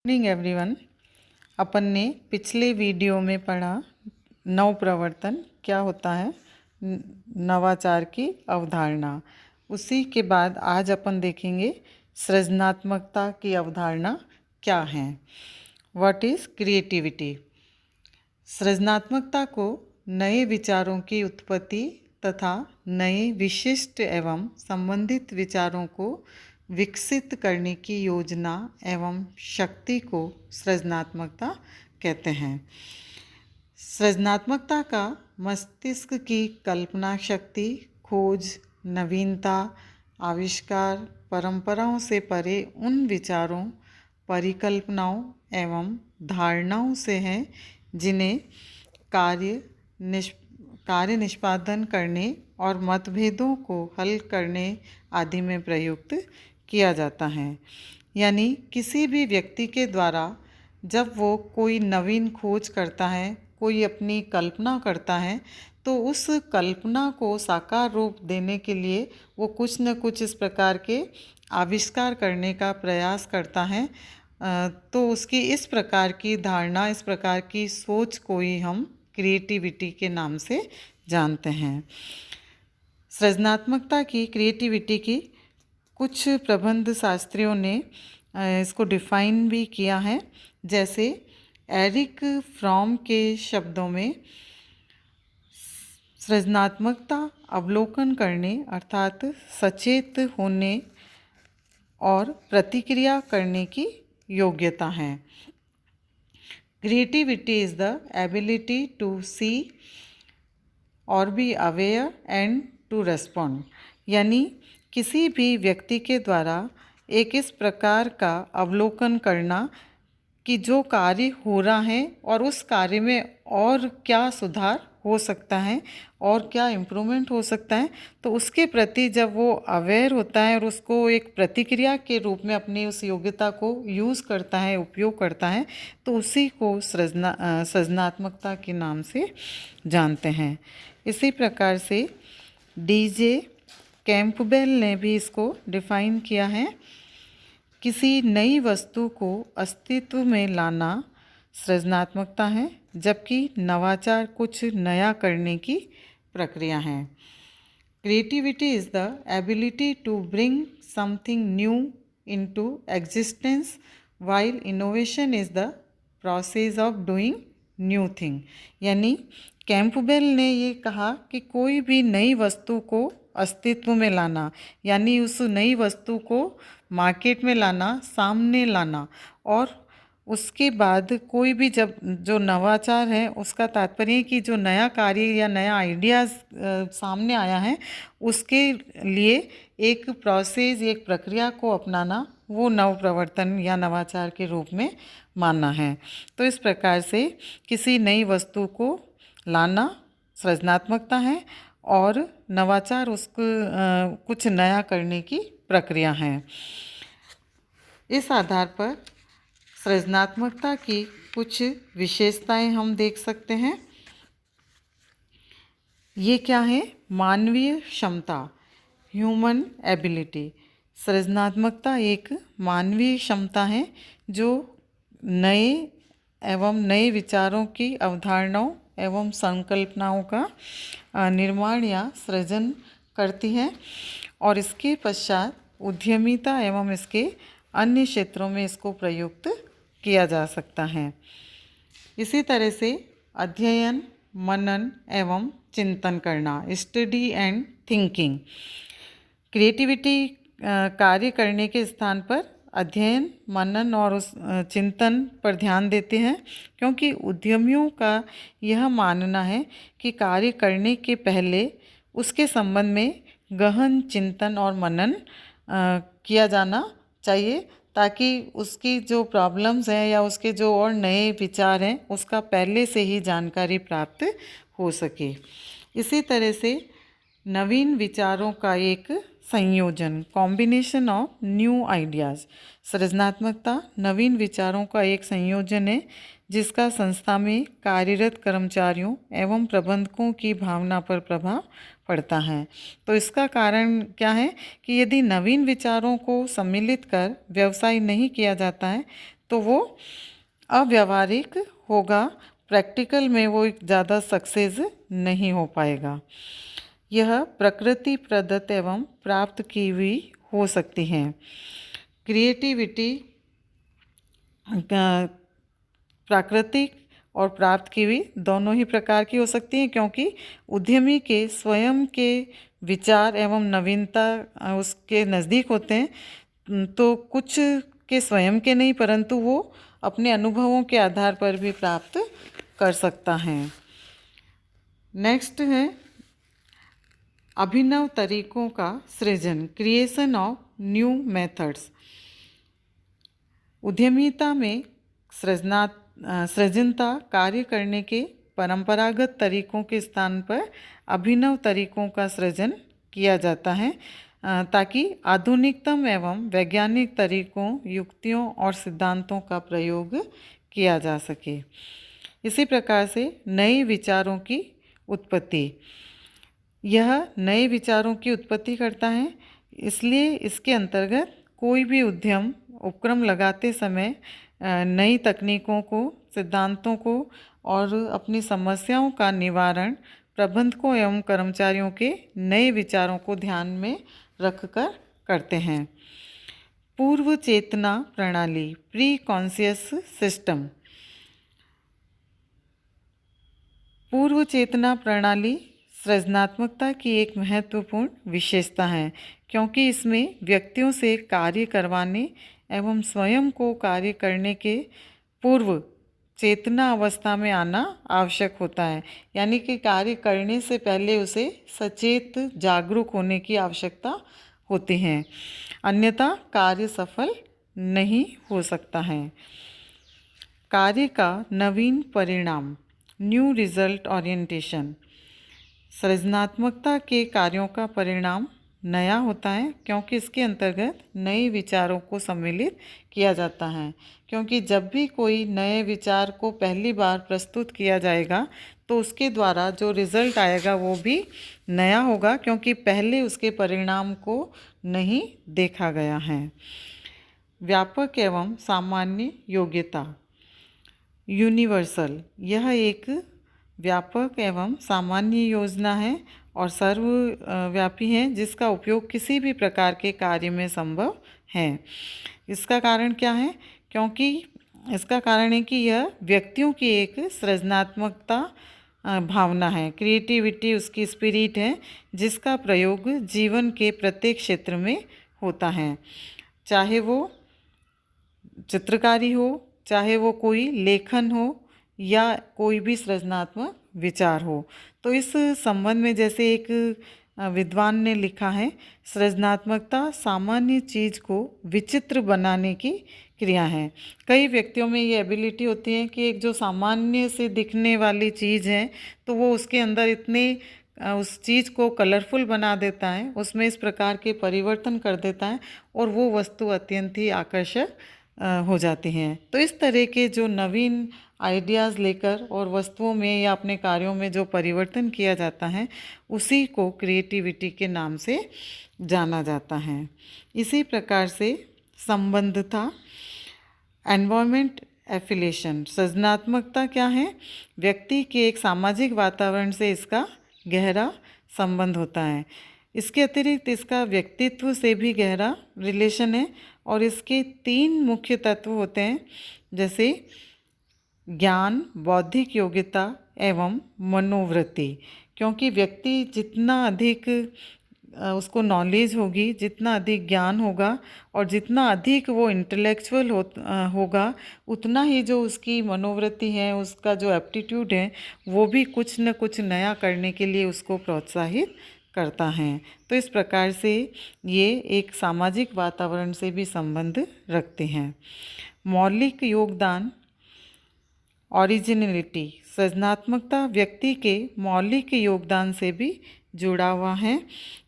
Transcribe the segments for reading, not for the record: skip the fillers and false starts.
Morning everyone. अपन ने पिछले video में पढ़ा नव प्रवर्तन क्या होता है, नवाचार की अवधारणा। उसी के बाद आज अपन देखेंगे सृजनात्मकता की अवधारणा क्या है। What is creativity. सृजनात्मकता को नए विचारों की उत्पत्ति तथा नए विशिष्ट एवं संबंधित विचारों को विकसित करने की योजना एवं शक्ति को सृजनात्मकता कहते हैं। सृजनात्मकता का मस्तिष्क की कल्पना शक्ति, खोज, नवीनता, आविष्कार, परंपराओं से परे उन विचारों, परिकल्पनाओं एवं धारणाओं से है जिन्हें कार्य निष्पादन करने और मतभेदों को हल करने आदि में प्रयुक्त किया जाता है। यानी किसी भी व्यक्ति के द्वारा जब वो कोई नवीन खोज करता है, कोई अपनी कल्पना करता है, तो उस कल्पना को साकार रूप देने के लिए वो कुछ न कुछ इस प्रकार के आविष्कार करने का प्रयास करता है। तो उसकी इस प्रकार की धारणा, इस प्रकार की सोच को ही हम क्रिएटिविटी के नाम से जानते हैं। सृजनात्मकता की, क्रिएटिविटी की कुछ प्रबंध शास्त्रियों ने इसको डिफाइन भी किया है। जैसे एरिक फ्रॉम के शब्दों में सृजनात्मकता अवलोकन करने अर्थात सचेत होने और प्रतिक्रिया करने की योग्यता है। Creativity is the ability to see और be aware and to respond. यानी किसी भी व्यक्ति के द्वारा एक इस प्रकार का अवलोकन करना कि जो कार्य हो रहा है और उस कार्य में और क्या सुधार हो सकता है और क्या इम्प्रूवमेंट हो सकता है, तो उसके प्रति जब वो अवेयर होता है और उसको एक प्रतिक्रिया के रूप में अपनी उस योग्यता को यूज़ करता है, उपयोग करता है, तो उसी को सृजनात्मकता के नाम से जानते हैं। इसी प्रकार से डीजे कैंपबेल ने भी इसको डिफाइन किया है। किसी नई वस्तु को अस्तित्व में लाना सृजनात्मकता है, जबकि नवाचार कुछ नया करने की प्रक्रिया है। Creativity is the ability to bring something new into existence, while innovation is the process of doing new thing. यानी कैंपबेल ने ये कहा कि कोई भी नई वस्तु को अस्तित्व में लाना, यानी उस नई वस्तु को मार्केट में लाना, सामने लाना, और उसके बाद कोई भी जब जो नवाचार है उसका तात्पर्य कि जो नया कार्य या नया आइडियाज़ सामने आया है उसके लिए एक प्रोसेस, एक प्रक्रिया को अपनाना, वो नव प्रवर्तन या नवाचार के रूप में मानना है। तो इस प्रकार से किसी नई वस्तु को लाना सृजनात्मकता है और नवाचार उसको कुछ नया करने की प्रक्रिया है। इस आधार पर सृजनात्मकता की कुछ विशेषताएं हम देख सकते हैं। ये क्या है? मानवीय क्षमता, ह्यूमन एबिलिटी। सृजनात्मकता एक मानवीय क्षमता है जो नए विचारों की, अवधारणाओं एवं संकल्पनाओं का निर्माण या सृजन करती है और इसके पश्चात उद्यमिता एवं इसके अन्य क्षेत्रों में इसको प्रयुक्त किया जा सकता है। इसी तरह से अध्ययन, मनन एवं चिंतन करना, स्टडी एंड थिंकिंग। क्रिएटिविटी कार्य करने के स्थान पर अध्ययन, मनन और उस चिंतन पर ध्यान देते हैं, क्योंकि उद्यमियों का यह मानना है कि कार्य करने के पहले उसके संबंध में गहन चिंतन और मनन किया जाना चाहिए, ताकि उसकी जो प्रॉब्लम्स हैं या उसके जो और नए विचार हैं उसका पहले से ही जानकारी प्राप्त हो सके। इसी तरह से नवीन विचारों का एक संयोजन, कॉम्बिनेशन ऑफ न्यू आइडियाज़। सृजनात्मकता नवीन विचारों का एक संयोजन है जिसका संस्था में कार्यरत कर्मचारियों एवं प्रबंधकों की भावना पर प्रभाव पड़ता है। तो इसका कारण क्या है कि यदि नवीन विचारों को सम्मिलित कर व्यवसाय नहीं किया जाता है तो वो अव्यावहारिक होगा, प्रैक्टिकल में वो ज़्यादा सक्सेस नहीं हो पाएगा। यह प्रकृति प्रदत्त एवं प्राप्त की हुई हो सकती हैं। क्रिएटिविटी प्राकृतिक और प्राप्त की हुई दोनों ही प्रकार की हो सकती हैं, क्योंकि उद्यमी के स्वयं के विचार एवं नवीनता उसके नज़दीक होते हैं। तो कुछ के स्वयं के नहीं, परंतु वो अपने अनुभवों के आधार पर भी प्राप्त कर सकता है। नेक्स्ट है अभिनव तरीकों का सृजन, क्रिएशन ऑफ न्यू मेथड्स। उद्यमिता में सृजनता कार्य करने के परंपरागत तरीकों के स्थान पर अभिनव तरीकों का सृजन किया जाता है, ताकि आधुनिकतम एवं वैज्ञानिक तरीकों, युक्तियों और सिद्धांतों का प्रयोग किया जा सके। इसी प्रकार से नए विचारों की उत्पत्ति, यह नए विचारों की उत्पत्ति करता है, इसलिए इसके अंतर्गत कोई भी उद्यम उपक्रम लगाते समय नई तकनीकों को, सिद्धांतों को और अपनी समस्याओं का निवारण प्रबंधकों एवं कर्मचारियों के नए विचारों को ध्यान में रखकर करते हैं। पूर्व चेतना प्रणाली, प्री कॉन्शियस सिस्टम। पूर्व चेतना प्रणाली सृजनात्मकता की एक महत्वपूर्ण विशेषता है, क्योंकि इसमें व्यक्तियों से कार्य करवाने एवं स्वयं को कार्य करने के पूर्व चेतना अवस्था में आना आवश्यक होता है। यानी कि कार्य करने से पहले उसे सचेत जागरूक होने की आवश्यकता होती है, अन्यथा कार्य सफल नहीं हो सकता है। कार्य का नवीन परिणाम, न्यू रिजल्ट ओरिएंटेशन। सृजनात्मकता के कार्यों का परिणाम नया होता है, क्योंकि इसके अंतर्गत नए विचारों को सम्मिलित किया जाता है। क्योंकि जब भी कोई नए विचार को पहली बार प्रस्तुत किया जाएगा तो उसके द्वारा जो रिजल्ट आएगा वो भी नया होगा, क्योंकि पहले उसके परिणाम को नहीं देखा गया है। व्यापक एवं सामान्य योग्यता, यूनिवर्सल। यह एक व्यापक एवं सामान्य योजना है और सर्वव्यापी है, जिसका उपयोग किसी भी प्रकार के कार्य में संभव है। इसका कारण क्या है? क्योंकि इसका कारण है कि यह व्यक्तियों की एक सृजनात्मकता भावना है, क्रिएटिविटी उसकी स्पिरिट है, जिसका प्रयोग जीवन के प्रत्येक क्षेत्र में होता है, चाहे वो चित्रकारी हो, चाहे वो कोई लेखन हो या कोई भी सृजनात्मक विचार हो। तो इस संबंध में जैसे एक विद्वान ने लिखा है, सृजनात्मकता सामान्य चीज़ को विचित्र बनाने की क्रिया है। कई व्यक्तियों में ये एबिलिटी होती है कि एक जो सामान्य से दिखने वाली चीज़ है तो वो उसके अंदर इतने उस चीज़ को कलरफुल बना देता है, उसमें इस प्रकार के परिवर्तन कर देता है और वो वस्तु अत्यंत ही आकर्षक हो जाती हैं। तो इस तरह के जो नवीन आइडियाज़ लेकर और वस्तुओं में या अपने कार्यों में जो परिवर्तन किया जाता है, उसी को क्रिएटिविटी के नाम से जाना जाता है। इसी प्रकार से संबद्धता, एनवायरनमेंट एफिलिएशन। सृजनात्मकता क्या है? व्यक्ति के एक सामाजिक वातावरण से इसका गहरा संबंध होता है। इसके अतिरिक्त इसका व्यक्तित्व से भी गहरा रिलेशन है और इसके 3 मुख्य तत्व होते हैं, जैसे ज्ञान, बौद्धिक योग्यता एवं मनोवृत्ति। क्योंकि व्यक्ति जितना अधिक उसको नॉलेज होगी, जितना अधिक ज्ञान होगा और जितना अधिक वो इंटेलेक्चुअल होगा, उतना ही जो उसकी मनोवृत्ति है, उसका जो एप्टीट्यूड है, वो भी कुछ न कुछ नया करने के लिए उसको प्रोत्साहित करता है। तो इस प्रकार से ये एक सामाजिक वातावरण से भी संबंध रखते हैं। मौलिक योगदान, ओरिजिनलिटी। सृजनात्मकता व्यक्ति के मौलिक योगदान से भी जुड़ा हुआ है।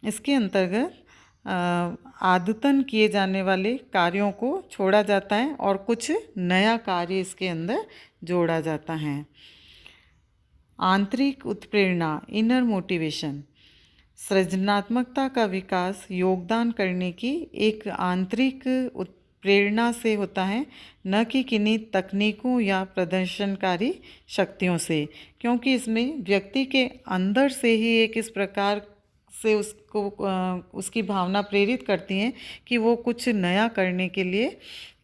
इसके अंतर्गत आदतन किए जाने वाले कार्यों को छोड़ा जाता है और कुछ नया कार्य इसके अंदर जोड़ा जाता है। आंतरिक उत्प्रेरणा, इनर मोटिवेशन। सृजनात्मकता का विकास योगदान करने की एक आंतरिक प्रेरणा से होता है, न कि किन्हीं तकनीकों या प्रदर्शनकारी शक्तियों से, क्योंकि इसमें व्यक्ति के अंदर से ही एक इस प्रकार से उसकी भावना प्रेरित करती हैं कि वो कुछ नया करने के लिए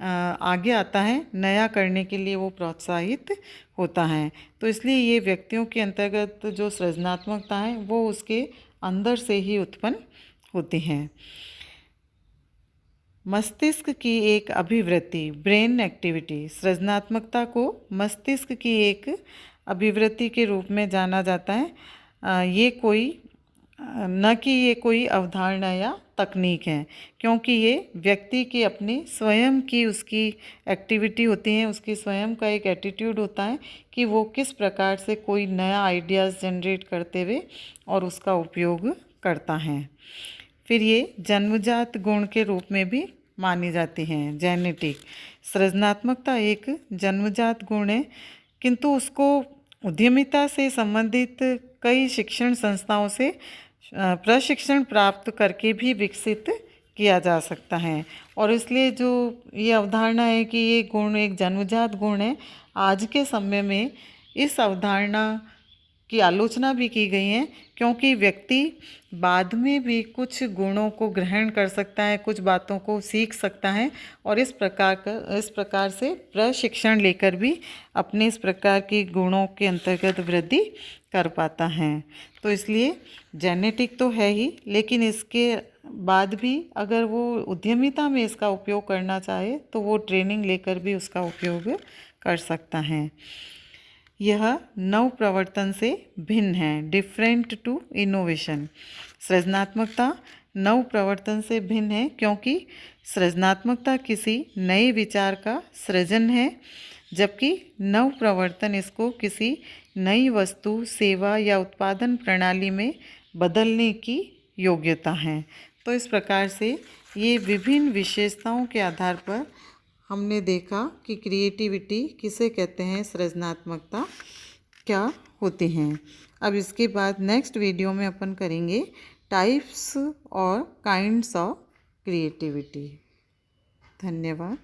आगे आता है, नया करने के लिए वो प्रोत्साहित होता है। तो इसलिए ये व्यक्तियों के अंतर्गत जो सृजनात्मकता है वो उसके अंदर से ही उत्पन्न होती हैं। मस्तिष्क की एक अभिवृत्ति, ब्रेन एक्टिविटी, सृजनात्मकता को मस्तिष्क की एक अभिवृत्ति के रूप में जाना जाता है। न कि ये कोई अवधारणा या तकनीक है, क्योंकि ये व्यक्ति की अपनी स्वयं की उसकी एक्टिविटी होती है, उसकी स्वयं का एक एटीट्यूड होता है कि वो किस प्रकार से कोई नया आइडियाज़ जनरेट करते हुए और उसका उपयोग करता है। फिर ये जन्मजात गुण के रूप में भी मानी जाती हैं, जेनेटिक। सृजनात्मकता एक जन्मजात गुण है, किंतु उसको उद्यमिता से संबंधित कई शिक्षण संस्थाओं से प्रशिक्षण प्राप्त करके भी विकसित किया जा सकता है। और इसलिए जो ये अवधारणा है कि ये गुण एक जन्मजात गुण है, आज के समय में इस अवधारणा की आलोचना भी की गई है, क्योंकि व्यक्ति बाद में भी कुछ गुणों को ग्रहण कर सकता है, कुछ बातों को सीख सकता है और इस प्रकार से प्रशिक्षण लेकर भी अपने इस प्रकार की गुणों के अंतर्गत वृद्धि कर पाता है। तो इसलिए जेनेटिक तो है ही, लेकिन इसके बाद भी अगर वो उद्यमिता में इसका उपयोग करना चाहे तो वो ट्रेनिंग लेकर भी उसका उपयोग कर सकता है। यह नव प्रवर्तन से भिन्न है, डिफरेंट टू इनोवेशन। सृजनात्मकता नव प्रवर्तन से भिन्न है, क्योंकि सृजनात्मकता किसी नए विचार का सृजन है, जबकि नव प्रवर्तन इसको किसी नई वस्तु, सेवा या उत्पादन प्रणाली में बदलने की योग्यता है। तो इस प्रकार से ये विभिन्न विशेषताओं के आधार पर हमने देखा कि क्रिएटिविटी किसे कहते हैं, सृजनात्मकता क्या होती हैं। अब इसके बाद नेक्स्ट वीडियो में अपन करेंगे टाइप्स और काइंड्स ऑफ क्रिएटिविटी। धन्यवाद।